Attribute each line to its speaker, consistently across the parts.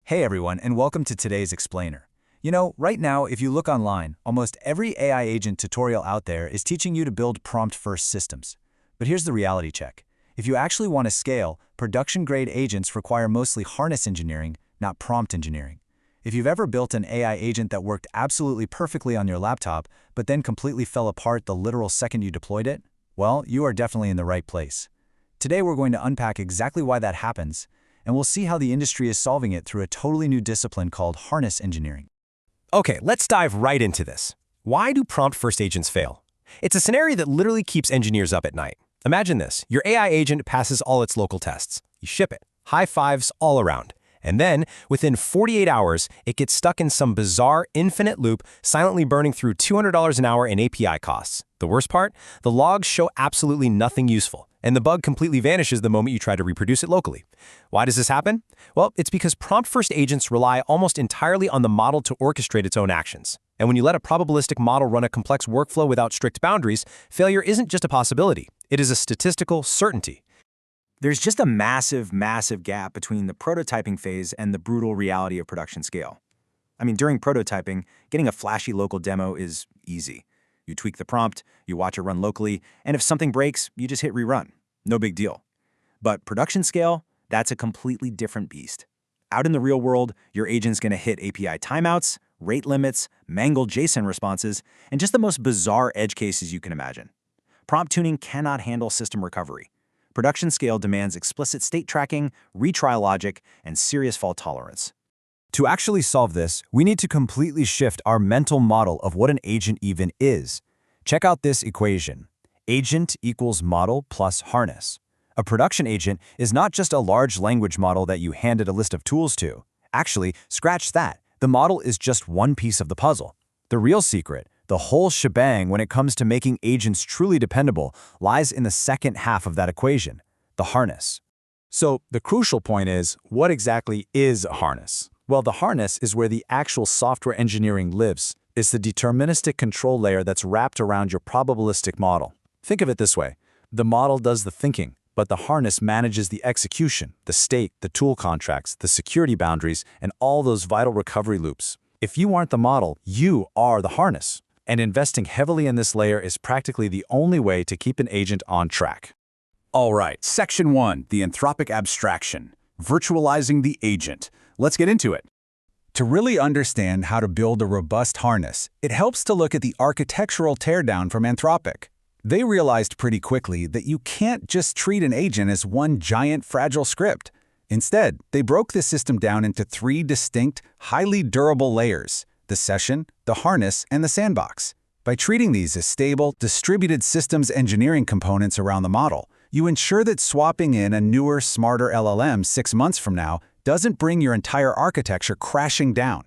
Speaker 1: Hey everyone, and welcome to today's explainer. You know, right now, if you look online, almost every AI agent tutorial out there is teaching you to build prompt-first systems. But here's the reality check. If you actually want to scale, production-grade agents require mostly harness engineering, not prompt engineering. If you've ever built an AI agent that worked absolutely perfectly on your laptop, but then completely fell apart the literal second you deployed it, well, you are definitely in the right place. Today we're going to unpack exactly why that happens, and we'll see how the industry is solving it through a totally new discipline called harness engineering.
Speaker 2: Okay, let's dive right into this. Why do prompt-first agents fail? It's a scenario that literally keeps engineers up at night. Imagine this. Your AI agent passes all its local tests. You ship it. High fives all around. And then, within 48 hours, it gets stuck in some bizarre infinite loop, silently burning through $200 an hour in API costs. The worst part? The logs show absolutely nothing useful, and the bug completely vanishes the moment you try to reproduce it locally. Why does this happen? Well, it's because prompt-first agents rely almost entirely on the model to orchestrate its own actions. And when you let a probabilistic model run a complex workflow without strict boundaries, failure isn't just a possibility. It is a statistical certainty.
Speaker 1: There's just a massive gap between the prototyping phase and the brutal reality of production scale. I mean, during prototyping, getting a flashy local demo is easy. You tweak the prompt, you watch it run locally, and if something breaks, you just hit rerun. No big deal. But production scale, that's a completely different beast. Out in the real world, your agent's going to hit API timeouts, rate limits, mangled JSON responses, and just the most bizarre edge cases you can imagine. Prompt tuning cannot handle system recovery. Production scale demands explicit state tracking, retry logic, and serious fault tolerance.
Speaker 3: To actually solve this, we need to completely shift our mental model of what an agent even is. Check out this equation. Agent equals model plus harness. A production agent is not just a large language model that you handed a list of tools to. Actually, scratch that. The model is just one piece of the puzzle. The real secret, the whole shebang when it comes to making agents truly dependable, lies in the second half of that equation, the harness.
Speaker 4: So the crucial point is, what exactly is a harness? Well, the harness is where the actual software engineering lives. It's the deterministic control layer that's wrapped around your probabilistic model. Think of it this way. The model does the thinking, but the harness manages the execution, the state, the tool contracts, the security boundaries, and all those vital recovery loops. If you aren't the model, you are the harness. And investing heavily in this layer is practically the only way to keep an agent on track.
Speaker 5: All right, Section 1, the Anthropic abstraction, virtualizing the agent. Let's get into it. To really understand how to build a robust harness, it helps to look at the architectural teardown from Anthropic. They realized pretty quickly that you can't just treat an agent as one giant fragile script. Instead, they broke the system down into three distinct, highly durable layers: the session, the harness, and the sandbox. By treating these as stable, distributed systems engineering components around the model, you ensure that swapping in a newer, smarter LLM 6 months from now doesn't bring your entire architecture crashing down.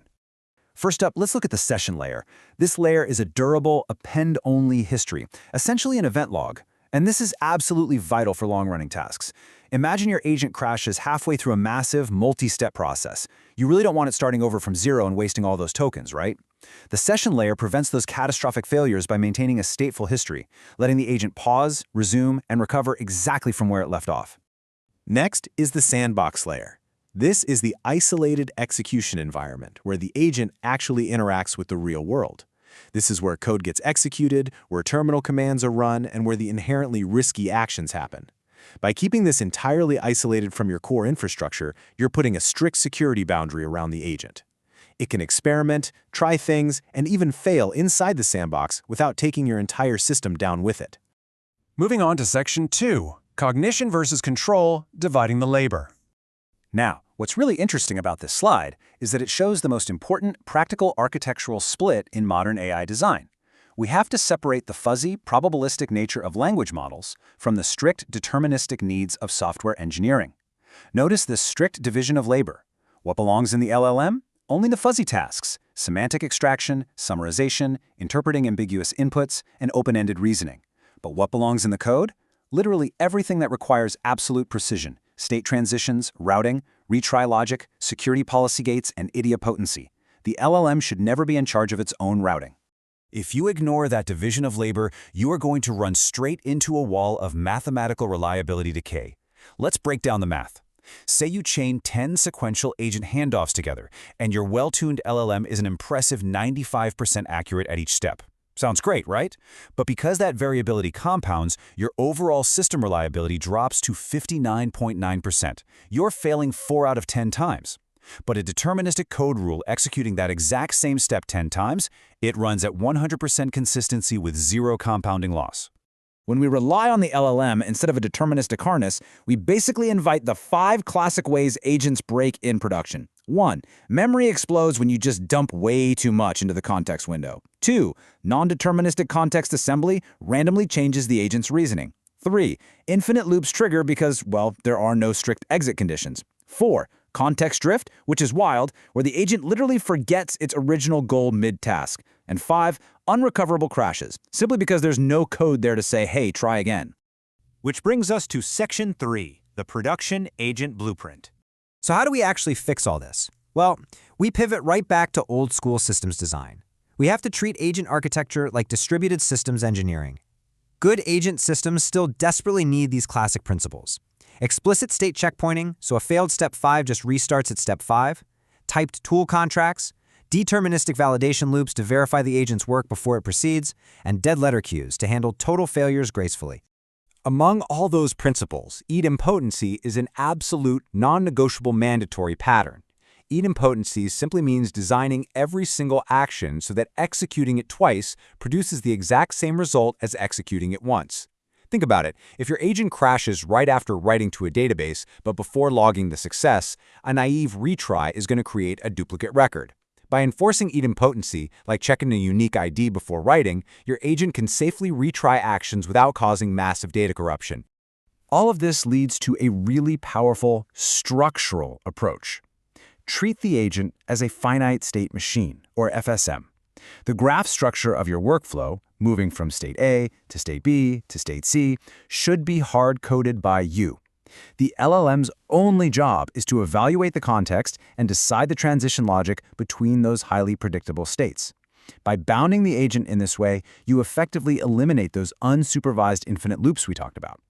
Speaker 1: First up, let's look at the session layer. This layer is a durable, append-only history, essentially an event log. And this is absolutely vital for long-running tasks. Imagine your agent crashes halfway through a massive, multi-step process. You really don't want it starting over from zero and wasting all those tokens, right? The session layer prevents those catastrophic failures by maintaining a stateful history, letting the agent pause, resume, and recover exactly from where it left off.
Speaker 2: Next is the sandbox layer. This is the isolated execution environment where the agent actually interacts with the real world. This is where code gets executed, where terminal commands are run, and where the inherently risky actions happen. By keeping this entirely isolated from your core infrastructure, you're putting a strict security boundary around the agent. It can experiment, try things, and even fail inside the sandbox without taking your entire system down with it.
Speaker 4: Moving on to Section 2, cognition versus control, dividing the labor.
Speaker 1: Now, what's really interesting about this slide is that it shows the most important practical architectural split in modern AI design. We have to separate the fuzzy, probabilistic nature of language models from the strict deterministic needs of software engineering. Notice this strict division of labor. What belongs in the LLM? Only the fuzzy tasks: semantic extraction, summarization, interpreting ambiguous inputs, and open-ended reasoning. But what belongs in the code? Literally everything that requires absolute precision: state transitions, routing, retry logic, security policy gates, and idiopotency. The LLM should never be in charge of its own routing.
Speaker 3: If you ignore that division of labor, you are going to run straight into a wall of mathematical reliability decay. Let's break down the math.
Speaker 1: Say you chain 10 sequential agent handoffs together, and your well-tuned LLM is an impressive 95% accurate at each step. Sounds great, right? But because that variability compounds, your overall system reliability drops to 59.9%. You're failing 4 out of 10 times. But a deterministic code rule executing that exact same step 10 times, it runs at 100% consistency with zero compounding loss.
Speaker 3: When we rely on the LLM instead of a deterministic harness, we basically invite the 5 classic ways agents break in production. 1. Memory explodes when you just dump way too much into the context window. 2. Non-deterministic context assembly randomly changes the agent's reasoning. 3. Infinite loops trigger because, well, there are no strict exit conditions. 4. Context drift, which is wild, where the agent literally forgets its original goal mid-task. And 5. Unrecoverable crashes, simply because there's no code there to say, hey, try again.
Speaker 2: Which brings us to Section 3, the Production Agent Blueprint. So how do we actually fix all this? Well, we pivot right back to old-school systems design. We have to treat agent architecture like distributed systems engineering. Good agent systems still desperately need these classic principles. Explicit state checkpointing, so a failed step 5 just restarts at step 5. Typed tool contracts. Deterministic validation loops to verify the agent's work before it proceeds. And dead letter queues to handle total failures gracefully.
Speaker 4: Among all those principles, idempotency is an absolute, non-negotiable mandatory pattern. Idempotency simply means designing every single action so that executing it twice produces the exact same result as executing it once. Think about it. If your agent crashes right after writing to a database, but before logging the success, a naive retry is going to create a duplicate record. By enforcing idempotency, like checking a unique ID before writing, your agent can safely retry actions without causing massive data corruption.
Speaker 1: All of this leads to a really powerful structural approach. Treat the agent as a finite state machine, or FSM. The graph structure of your workflow, moving from state A to state B to state C, should be hard-coded by you. The LLM's only job is to evaluate the context and decide the transition logic between those highly predictable states. By bounding the agent in this way, you effectively eliminate those unsupervised infinite loops we talked about.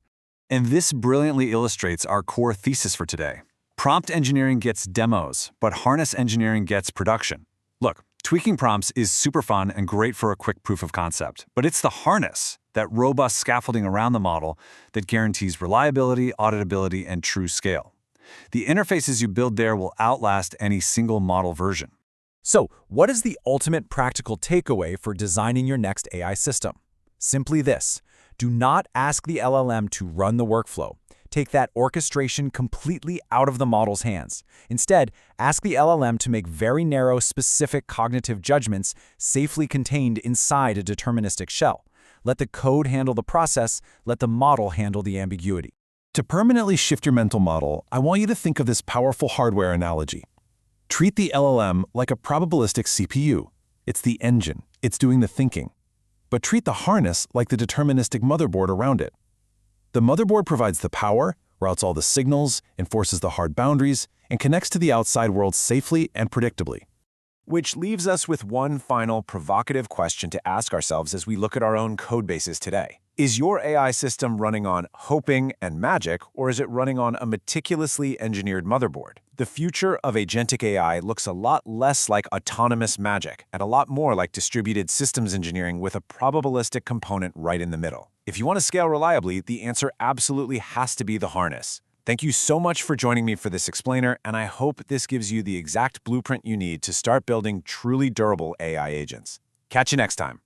Speaker 5: And this brilliantly illustrates our core thesis for today. Prompt engineering gets demos, but harness engineering gets production. Look, tweaking prompts is super fun and great for a quick proof of concept, but it's the harness, that robust scaffolding around the model, that guarantees reliability, auditability, and true scale. The interfaces you build there will outlast any single model version.
Speaker 4: So, what is the ultimate practical takeaway for designing your next AI system? Simply this: do not ask the LLM to run the workflow. Take that orchestration completely out of the model's hands. Instead, ask the LLM to make very narrow, specific cognitive judgments safely contained inside a deterministic shell. Let the code handle the process, let the model handle the ambiguity.
Speaker 5: To permanently shift your mental model, I want you to think of this powerful hardware analogy. Treat the LLM like a probabilistic CPU. It's the engine, it's doing the thinking. But treat the harness like the deterministic motherboard around it. The motherboard provides the power, routes all the signals, enforces the hard boundaries, and connects to the outside world safely and predictably.
Speaker 2: Which leaves us with one final provocative question to ask ourselves as we look at our own code bases today. Is your AI system running on hoping and magic, or is it running on a meticulously engineered motherboard? The future of agentic AI looks a lot less like autonomous magic and a lot more like distributed systems engineering with a probabilistic component right in the middle. If you want to scale reliably, the answer absolutely has to be the harness. Thank you so much for joining me for this explainer, and I hope this gives you the exact blueprint you need to start building truly durable AI agents. Catch you next time.